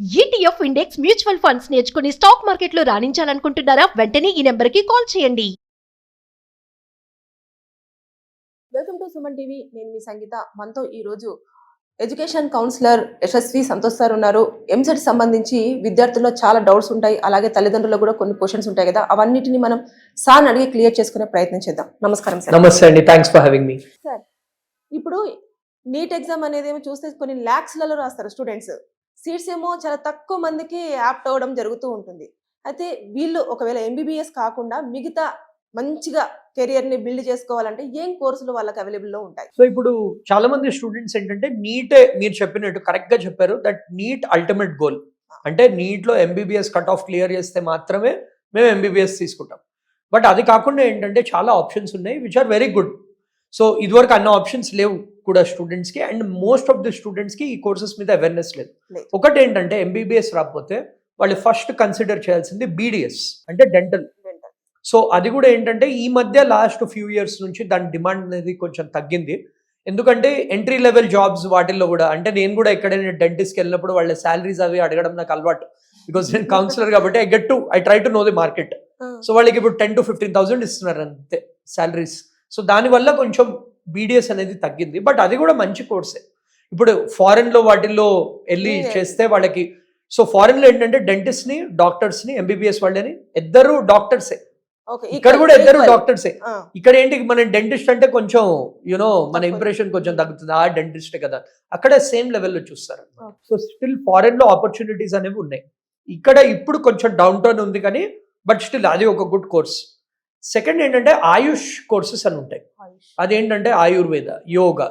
ETF index mutual funds నేర్చుకుని stock మార్కెట్లో రాణించాలనుకుంటున్నారా? వెంటనే ఈ నెంబర్కి కాల్ చేయండి. Welcome to Suman TV. నేను మీ సంగీత. మనతో ఈ రోజు education counsellor Yashasvi Santosh sir ఉన్నారు. ఎంసెట్ సంబంధించి విద్యార్థుల్లో చాలా డౌట్స్ ఉంటాయి, అలాగే తల్లిదండ్రుల్లో కూడా కొన్ని క్వశ్చన్స్ ఉంటాయి కదా, అవన్నిటిని మనం సార్ అడిగి క్లియర్ చేసుకునే ప్రయత్నం చేద్దాం. నమస్కారం సార్. నమస్తే అండి, thanks for having me. Sir, ఇప్పుడు నీట్ ఎగ్జామ్ అనేది ఏమో చూస్తే కొన్ని ల్యాక్స్లలో రాస్తారు స్టూడెంట్స్. సీట్స్ ఏమో చాలా తక్కువ మందికి యాప్ట్ అవ్వడం జరుగుతూ ఉంటుంది. అయితే వీళ్ళు ఒకవేళ ఎంబీబీఎస్ కాకుండా మిగతా మంచిగా కెరియర్ ని బిల్డ్ చేసుకోవాలంటే ఏం కోర్సులు వాళ్ళకి అవైలబుల్ లో ఉంటాయి? సో ఇప్పుడు చాలా మంది స్టూడెంట్స్ ఏంటంటే నీట్, మీరు చెప్పినట్టు కరెక్ట్ గా చెప్పారు, దట్ నీట్ అల్టిమేట్ గోల్. అంటే నీట్ లో ఎంబీబీఎస్ కట్ ఆఫ్ క్లియర్ చేస్తే మాత్రమే మేము ఎంబీబీఎస్ తీసుకుంటాం. బట్ అది కాకుండా ఏంటంటే చాలా ఆప్షన్స్ ఉన్నాయి which are very good. So ఇదివరకు అన్న ఆప్షన్స్ లేవు కూడా స్టూడెంట్స్కి, అండ్ మోస్ట్ ఆఫ్ ది స్టూడెంట్స్కి ఈ కోర్సెస్ మీద అవేర్నెస్ లేదు. ఒకటి ఏంటంటే ఎంబీబీఎస్ రాకపోతే వాళ్ళు ఫస్ట్ కన్సిడర్ చేయాల్సింది బీడీఎస్, అంటే డెంటల్. సో అది కూడా ఏంటంటే ఈ మధ్య లాస్ట్ ఫ్యూ ఇయర్స్ నుంచి దాని డిమాండ్ అనేది కొంచెం తగ్గింది. ఎందుకంటే ఎంట్రీ లెవెల్ జాబ్స్ వాటిల్లో కూడా, అంటే నేను కూడా ఎక్కడైనా డెంటిస్ట్కి వెళ్ళినప్పుడు వాళ్ళ శాలరీస్ అవి అడగడం నాకు అలవాటు. బికాస్ నేను కౌన్సిలర్ కాబట్టి I try to know the market. So వాళ్ళకి ఇప్పుడు 10,000 to 15,000 ఇస్తున్నారు అంతే శాలరీస్. సో దానివల్ల కొంచెం బీడీఎస్ అనేది తగ్గింది. బట్ అది కూడా మంచి కోర్సే. ఇప్పుడు ఫారెన్ లో వాటిల్లో వెళ్ళి చేస్తే వాళ్ళకి, సో ఫారెన్ లో ఏంటంటే డెంటిస్ట్ ని, డాక్టర్స్ ని, ఎంబీబీఎస్ వాళ్ళని ఇద్దరు డాక్టర్సే, ఇక్కడ కూడా ఇద్దరు డాక్టర్సే. ఇక్కడ ఏంటి, మన డెంటిస్ట్ అంటే కొంచెం యునో మన ఇంప్రెషన్ కొంచెం తగ్గుతుంది, ఆ డెంటిస్ట్ కదా, అక్కడ సేమ్ లెవెల్లో చూస్తారు. సో స్టిల్ ఫారెన్ లో ఆపర్చునిటీస్ అనేవి ఉన్నాయి. ఇక్కడ ఇప్పుడు కొంచెం డౌన్ టర్న్ ఉంది కానీ, బట్ స్టిల్ అది ఒక గుడ్ కోర్స్. సెకండ్ ఏంటంటే ఆయుష్ కోర్సెస్ అని ఉంటాయి. అదేంటంటే ఆయుర్వేద, యోగా,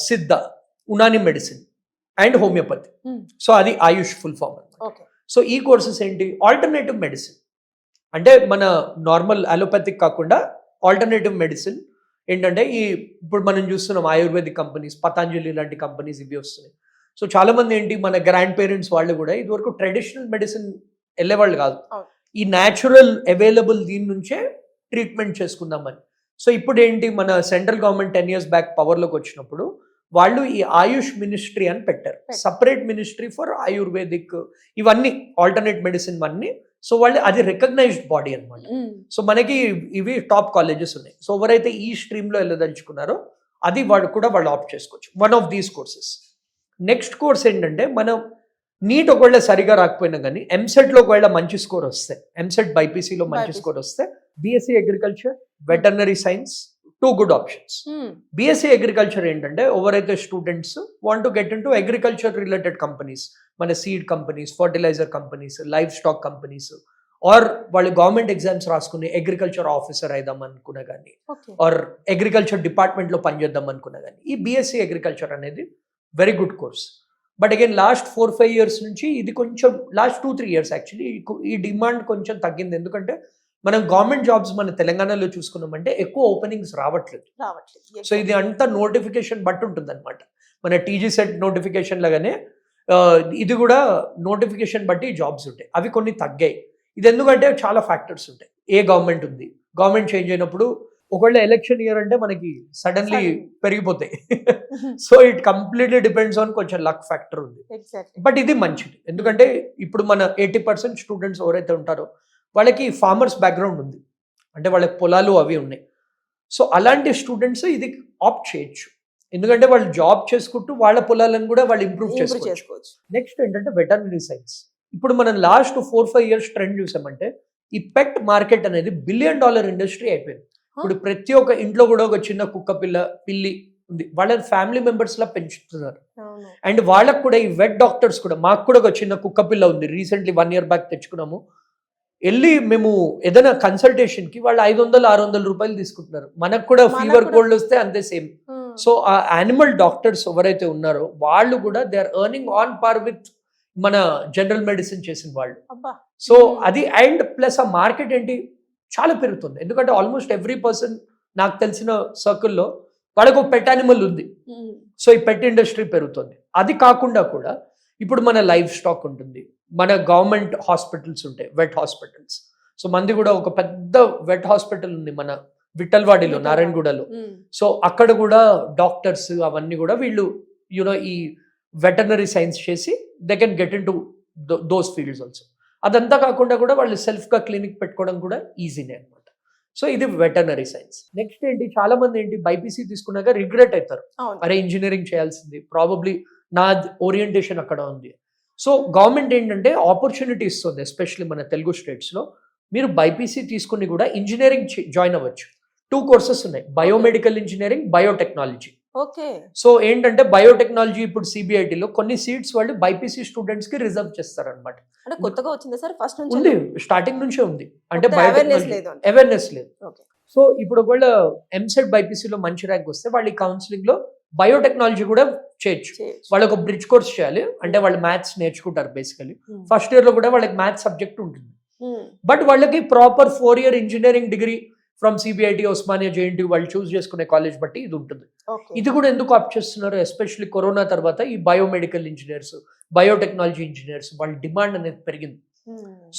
సిద్ధ, ఉనాని మెడిసిన్ అండ్ హోమియోపతి. సో అది ఆయుష్ ఫుల్ ఫామ్ అన్నమాట. సో ఈ కోర్సెస్ ఏంటి, ఆల్టర్నేటివ్ మెడిసిన్. అంటే మన నార్మల్ అలోపతిక్ కాకుండా ఆల్టర్నేటివ్ మెడిసిన్ ఏంటంటే ఇప్పుడు మనం చూస్తున్నాం ఆయుర్వేదిక్ కంపెనీస్, పతాంజలి లాంటి కంపెనీస్ ఇవి వస్తున్నాయి. సో చాలా మంది ఏంటి, మన గ్రాండ్ పేరెంట్స్ వాళ్ళు కూడా ఇదివరకు ట్రెడిషనల్ మెడిసిన్ వెళ్ళేవాళ్ళు కాదు, ఈ న్యాచురల్ అవైలబుల్ దీని నుంచే ట్రీట్మెంట్ చేసుకుందామని. సో ఇప్పుడు ఏంటి, మన సెంట్రల్ గవర్నమెంట్ 10 years బ్యాక్ పవర్లోకి వచ్చినప్పుడు వాళ్ళు ఈ ఆయుష్ మినిస్ట్రీ అని పెట్టారు, సపరేట్ మినిస్ట్రీ ఫర్ ఆయుర్వేదిక్ ఇవన్నీ ఆల్టర్నేట్ మెడిసిన్ అన్నీ. సో వాళ్ళు అది రికగ్నైజ్డ్ బాడీ అనమాట. సో మనకి ఇవి టాప్ కాలేజెస్ ఉన్నాయి. సో ఎవరైతే ఈ స్ట్రీమ్లో వెళ్ళదలుచుకున్నారో అది వాళ్ళు ఆప్ట్ చేసుకోవచ్చు, one of these courses. Next course ఏంటంటే, మనం నీట్ ఒకవేళ సరిగా రాకపోయినా కానీ ఎంసెట్లో ఒకవేళ మంచి స్కోర్ వస్తే, ఎంసెట్ బైపీసీలో మంచి స్కోర్ వస్తే BSc agriculture, veterinary science, 2 good options. BSc agriculture ఏంటంటే ఎవరైతే students want to get into agriculture related companies, మన seed companies, fertiliser companies, livestock companies, or వాళ్ళు గవర్నమెంట్ ఎగ్జామ్స్ రాసుకుని అగ్రికల్చర్ ఆఫీసర్ అయిదాం అనుకున్నా కానీ, ఆర్ అగ్రికల్చర్ డిపార్ట్మెంట్లో పనిచేద్దాం అనుకున్నా కానీ, ఈ బీఎస్సీ అగ్రికల్చర్ అనేది very good course. But again last 4-5 years నుంచి ఇది కొంచెం, లాస్ట్ 2-3 years యాక్చువల్లీ ఈ డిమాండ్ కొంచెం తగ్గింది. ఎందుకంటే మనం గవర్నమెంట్ జాబ్స్ మన తెలంగాణలో చూసుకున్నామంటే ఎక్కువ ఓపెనింగ్స్ రావట్లేదు. సో ఇది అంతా నోటిఫికేషన్ బట్టి ఉంటుంది అనమాట. మన టీజీ సెట్ నోటిఫికేషన్ లాగానే ఇది కూడా నోటిఫికేషన్ బట్టి జాబ్స్ ఉంటాయి, అవి కొన్ని తగ్గాయి. ఇది ఎందుకంటే చాలా ఫ్యాక్టర్స్ ఉంటాయి. ఏ గవర్నమెంట్ ఉంది, గవర్నమెంట్ చేంజ్ అయినప్పుడు ఒకవేళ ఎలక్షన్ ఇయర్ అంటే మనకి సడన్లీ పెరిగిపోతాయి. So it completely depends on కొంచెం లక్ ఫ్యాక్టర్ ఉంది. బట్ ఇది మంచిది, ఎందుకంటే ఇప్పుడు మన 80% స్టూడెంట్స్ ఎవరైతే ఉంటారో వాళ్ళకి ఫార్మర్స్ బ్యాక్గ్రౌండ్ ఉంది, అంటే వాళ్ళకి పొలాలు అవి ఉన్నాయి. సో అలాంటి స్టూడెంట్స్ ఇది ఆప్ట్ చేయొచ్చు, ఎందుకంటే వాళ్ళు జాబ్ చేసుకుంటూ వాళ్ళ పొలాలను కూడా వాళ్ళు ఇంప్రూవ్ చేసుకోవచ్చు. నెక్స్ట్ ఏంటంటే వెటర్నరీ సైన్స్. ఇప్పుడు మనం లాస్ట్ 4-5 years ట్రెండ్ చూసామంటే ఈ పెట్ మార్కెట్ అనేది $1 billion ఇండస్ట్రీ అయిపోయింది. ఇప్పుడు ప్రతి ఒక్క ఇంట్లో కూడా ఒక చిన్న కుక్క పిల్లి ఉంది, వాళ్ళని ఫ్యామిలీ మెంబర్స్ లా పెంచుతున్నారు. అండ్ వాళ్ళకు కూడా ఈ వెట్ డాక్టర్స్ కూడా, మాకు కూడా ఒక చిన్న కుక్క పిల్ల ఉంది, రీసెంట్లీ 1 year బ్యాక్ తెచ్చుకున్నాము. వెళ్ళి మేము ఏదైనా కన్సల్టేషన్ కి వాళ్ళు 500-600 రూపాయలు తీసుకుంటున్నారు. మనకు కూడా ఫీవర్ కోల్డ్ వస్తే అంతే సేమ్. సో ఆ యానిమల్ డాక్టర్స్ ఎవరైతే ఉన్నారో వాళ్ళు కూడా they are earning on par with మన జనరల్ మెడిసిన్ చేసిన వాళ్ళు. సో అది, అండ్ ప్లస్ ఆ మార్కెట్ ఏంటి చాలా పెరుగుతుంది, ఎందుకంటే ఆల్మోస్ట్ ఎవ్రీ పర్సన్ నాకు తెలిసిన సర్కిల్లో వాళ్ళకు ఒక పెట్ యానిమల్ ఉంది. సో ఈ పెట్ ఇండస్ట్రీ పెరుగుతుంది. అది కాకుండా కూడా ఇప్పుడు మన లైవ్ స్టాక్ ఉంటుంది, మన గవర్నమెంట్ హాస్పిటల్స్ ఉంటాయి, వెట్ హాస్పిటల్స్. సో మంది కూడా ఒక పెద్ద వెట్ హాస్పిటల్ ఉంది మన విఠల్వాడిలో, నారాయణగూడలో. సో అక్కడ కూడా డాక్టర్స్ అవన్నీ కూడా వీళ్ళు యూనో ఈ వెటర్నరీ సైన్స్ చేసి they can get in to those fields also. అదంతా కాకుండా కూడా వాళ్ళు సెల్ఫ్గా క్లినిక్ పెట్టుకోవడం కూడా ఈజీనే అనమాట. సో ఇది వెటర్నరీ సైన్స్. నెక్స్ట్ ఏంటి, చాలా మంది ఏంటి బైపీసీ తీసుకున్నాక రిగ్రెట్ అవుతారు, అవును. అరే ఇంజనీరింగ్ చేయాల్సింది, ప్రాబబ్లీ నా ఓరియంటేషన్ అక్కడ ఉంది. సో గవర్నమెంట్ ఏంటంటే ఆపర్చునిటీ ఇస్తుంది, ఎస్పెషల్లీ మన తెలుగు స్టేట్స్లో. మీరు బైపీసీ తీసుకుని కూడా ఇంజనీరింగ్ జాయిన్ అవ్వచ్చు. 2 కోర్సెస్ ఉన్నాయి, biomedical engineering, biotechnology. Okay. So ఏంటంటే బయోటెక్నాలజీ ఇప్పుడు సిబిఐటీలో కొన్ని సీట్స్ వాళ్ళు బైపీసీ స్టూడెంట్స్ కి రిజర్వ్ చేస్తారనమాట. అంటే కొత్తగా వచ్చిందా సార్? ఫస్ట్ నుంచి ఉంది, స్టార్టింగ్ నుంచే ఉంది. అంటే అవేర్నెస్ లేదు అంటే. అవేర్నెస్ లేదు. ఓకే. సో ఇప్పుడు ఒకవేళ ఎంసెట్ బైపీసీలో మంచి ర్యాంక్ వస్తే వాళ్ళు కౌన్సిలింగ్ లో బయోటెక్నాలజీ కూడా చేయొచ్చు. వాళ్ళు ఒక బ్రిడ్జ్ కోర్స్ చేయాలి, అంటే వాళ్ళు మ్యాథ్స్ నేర్చుకుంటారు బేసికలీ. ఫస్ట్ ఇయర్ లో కూడా వాళ్ళకి మ్యాథ్స్ సబ్జెక్ట్ ఉంటుంది, బట్ వాళ్ళకి proper 4 year engineering degree from CBIT, Osmania, JNT వాళ్ళు చూస్ చేసుకునే కాలేజ్ బట్టి ఇది ఉంటుంది. ఇది కూడా ఎందుకు ఆప్ట్ చేస్తున్నారు, ఎస్పెషల్లీ కరోనా తర్వాత ఈ బయోమెడికల్ ఇంజనీర్స్, బయోటెక్నాలజీ ఇంజనీర్స్ వాళ్ళ డిమాండ్ అనేది పెరిగింది.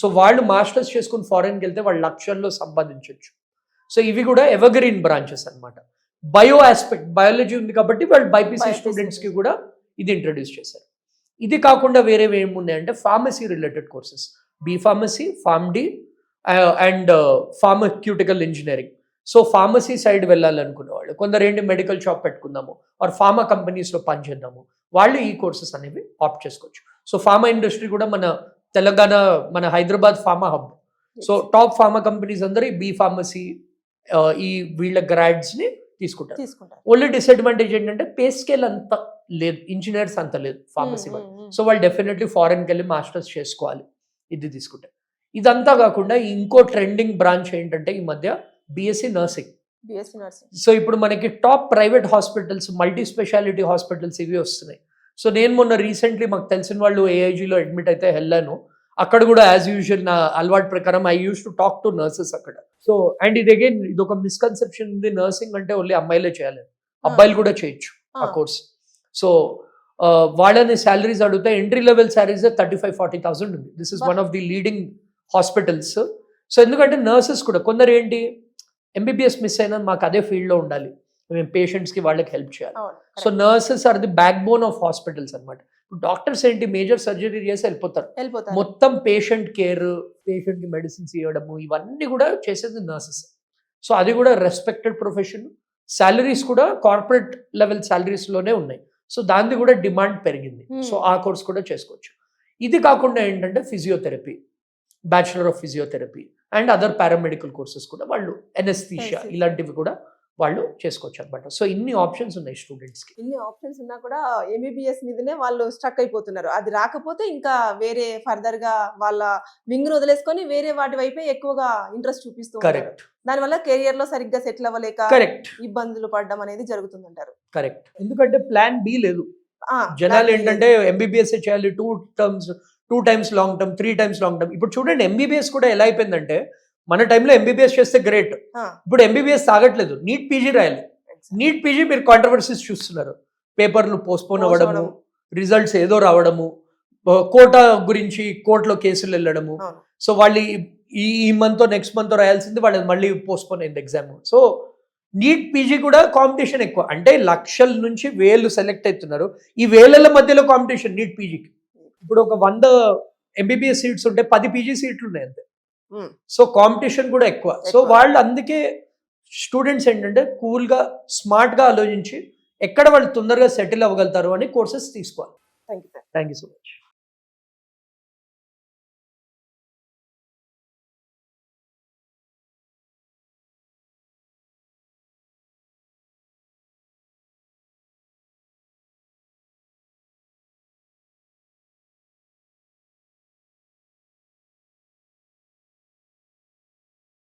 సో వాళ్ళు మాస్టర్స్ చేసుకుని ఫారెన్కి వెళ్తే వాళ్ళు లక్షల్లో సంపాదించవచ్చు. సో ఇవి కూడా ఎవర్గ్రీన్ బ్రాంచెస్ అన్నమాట. బయో ఆస్పెక్ట్, బయాలజీ ఉంది కాబట్టి వాళ్ళు బైపీసీ స్టూడెంట్స్ కి కూడా ఇది ఇంట్రడ్యూస్ చేశారు. ఇది కాకుండా వేరే ఏమున్నాయంటే pharmacy related courses, B pharmacy, PharmD and pharmaceutical engineering. So pharmacy side వెళ్ళాలనుకునే వాళ్ళు, కొందరు ఏంటి మెడికల్ షాప్ పెట్టుకుందాము ఆర్ ఫార్మా కంపెనీస్లో పనిచేద్దాము, వాళ్ళు ఈ కోర్సెస్ అనేవి ఆప్ట్ చేసుకోవచ్చు. సో ఫార్మా ఇండస్ట్రీ కూడా మన తెలంగాణ, మన Hyderabad pharma hub. So top pharma companies అందరూ ఈ బీ ఫార్మసీ ఈ వీళ్ళ గ్రాడ్స్ని తీసుకుంటారు. ఓన్లీ డిసడ్వాంటేజ్ ఏంటంటే పే స్కేల్ అంత లేదు, ఇంజనీర్స్ అంత లేదు ఫార్మసీ వాళ్ళు. సో వాళ్ళు డెఫినెట్లీ ఫారెన్కి వెళ్ళి మాస్టర్స్ చేసుకోవాలి ఇది తీసుకుంటే. ఇదంతా కాకుండా ఇంకో ట్రెండింగ్ బ్రాంచ్ ఏంటంటే ఈ మధ్య బీఎస్సీ నర్సింగ్. సో ఇప్పుడు మనకి top private hospitals, multi speciality hospitals ఇవి వస్తున్నాయి. సో నేను మొన్న రీసెంట్లీ మాకు తెలిసిన వాళ్ళు ఏఐజీలో అడ్మిట్ అయితే వెళ్ళాను. అక్కడ కూడా యాజ్ యూజువల్ నా అలవాటు ప్రకారం I use to talk to nurses అక్కడ. సో అండ్ ఇది అగైన్ ఇది ఒక మిస్కన్సెప్షన్ ఉంది, నర్సింగ్ అంటే ఓన్లీ అమ్మాయిలే చేయాలి, అబ్బాయిలు కూడా చేయొచ్చు ఆ కోర్స్. సో వాళ్ళని శాలరీస్ అడిగితే ఎంట్రీ లెవెల్ శాలరీస్ 35-40,000 ఉంది. This is one of the leading hospitals. So ఎందుకంటే నర్సెస్ కూడా కొందరు ఏంటి ఎంబీబీఎస్ మిస్ అయినా మాకు అదే ఫీల్డ్లో ఉండాలి, మేము పేషెంట్స్కి వాళ్ళకి హెల్ప్ చేయాలి. So nurses are the backbone of hospitals అనమాట. డాక్టర్స్ ఏంటి మేజర్ సర్జరీ చేసి వెళ్ళిపోతారు, మొత్తం పేషెంట్ కేర్, పేషెంట్కి మెడిసిన్స్ ఇవ్వడము ఇవన్నీ కూడా చేసేది నర్సెస్. సో అది కూడా రెస్పెక్టెడ్ ప్రొఫెషన్, శాలరీస్ కూడా కార్పొరేట్ లెవెల్ శాలరీస్లోనే ఉన్నాయి. సో దాన్ని కూడా డిమాండ్ పెరిగింది. సో ఆ కోర్స్ కూడా చేసుకోవచ్చు. ఇది కాకుండా ఏంటంటే physiotherapy, bachelor of physiotherapy and other paramedical courses కూడా వాళ్ళు, ఎనస్థీషియా ఇలాంటివి కూడా వాళ్ళు చేసుకోవచ్చు అనమాట. సో ఇన్ని ఆప్షన్స్ ఉన్నాయి స్టూడెంట్స్కి. ఇన్ని ఆప్షన్స్ ఉన్నా కూడా ఎంబీబీఎస్ మీదనే వాళ్ళు స్ట్రక్ అయిపోతున్నారు. అది రాకపోతే ఇంకా వేరే ఫర్దర్ గా వాళ్ళ వింగ్ వదిలేసుకొని వేరే వాటి వైపే ఎక్కువగా ఇంట్రెస్ట్ చూపిస్తూ కరెక్ట్. దానివల్ల కెరియర్ లో సరిగ్గా సెటిల్ అవ్వలేక కరెక్ట్ ఇబ్బందులు పడడం అనేది జరుగుతుందంటారు. కరెక్ట్. ఎందుకంటే ప్లాన్ బి లేదు. జనాలు ఏంటంటే ఎంబీబీఎస్ చేయాలి, 2 times long term, 3 times long term. ఇప్పుడు చూడండి ఎంబీబీఎస్ కూడా ఎలా అయిపోయిందంటే మన టైంలో ఎంబీబీఎస్ చేస్తే గ్రేట్, ఇప్పుడు ఎంబీబీఎస్ తాగట్లేదు, నీట్ పీజీ రాయాలి. నీట్ పీజీ మీరు కాంట్రవర్సీస్ చూస్తున్నారు, పేపర్లు పోస్ట్పోన్ అవ్వడము, రిజల్ట్స్ ఏదో రావడము, కోటా గురించి కోర్టులో కేసులు వెళ్ళడము. సో వాళ్ళు ఈ మంత్ నెక్స్ట్ మంత్ రాయాల్సింది వాళ్ళది మళ్ళీ పోస్ట్పోన్ అయింది ఎగ్జామ్. సో నీట్ పీజీ కూడా కాంపిటీషన్ ఎక్కువ, అంటే లక్షల నుంచి 1000 సెలెక్ట్ అవుతున్నారు. ఈ 1000 మధ్యలో కాంపిటీషన్ నీట్ పీజీకి. ఇప్పుడు ఒక 100 ఎంబీబీఎస్ సీట్స్ ఉంటే 10 పీజీ సీట్లు ఉన్నాయి అంతే. సో కాంపిటీషన్ కూడా ఎక్కువ. సో వాళ్ళు అందుకే స్టూడెంట్స్ ఏంటంటే కూల్గా స్మార్ట్గా ఆలోచించి ఎక్కడ వాళ్ళు తొందరగా సెటిల్ అవ్వగలుగుతారు అని కోర్సెస్ తీసుకోవాలి. Thank you so much.